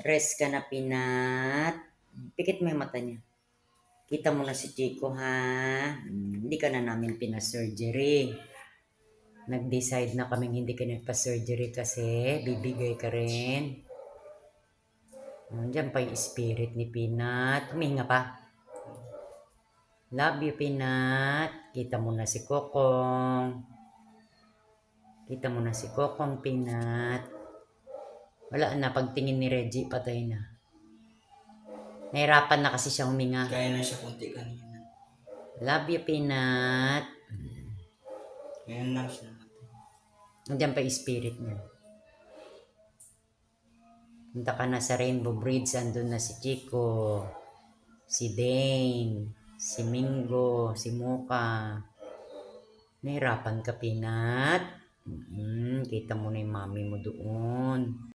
Rest ka na, Pinat. Pikit mo yung mata niya. Kita mo na si Chico, ha? Hindi ka na namin pina-surgery. Nag-decide na kaming hindi ka nagpa-surgery kasi bibigay ka rin. Nandiyan pa yung spirit ni Pinat. Huminga pa. Love you, Pinat. Kita mo na si Kokong. Kita mo na si Kokong, Pinat. Wala na, pagtingin ni Reggie, patay na. Nahirapan na kasi siya huminga. Kaya na siya kunti kanina. Love you, Pinat. Ngayon lang siya namatay. Nandiyan pa yung spirit niya. Punta ka na sa Rainbow Bridge, andun na si Chico, si Dane, si Mingo, si Mocha. Nahirapan ka, Pinat. Kita mo na yung mami mo doon.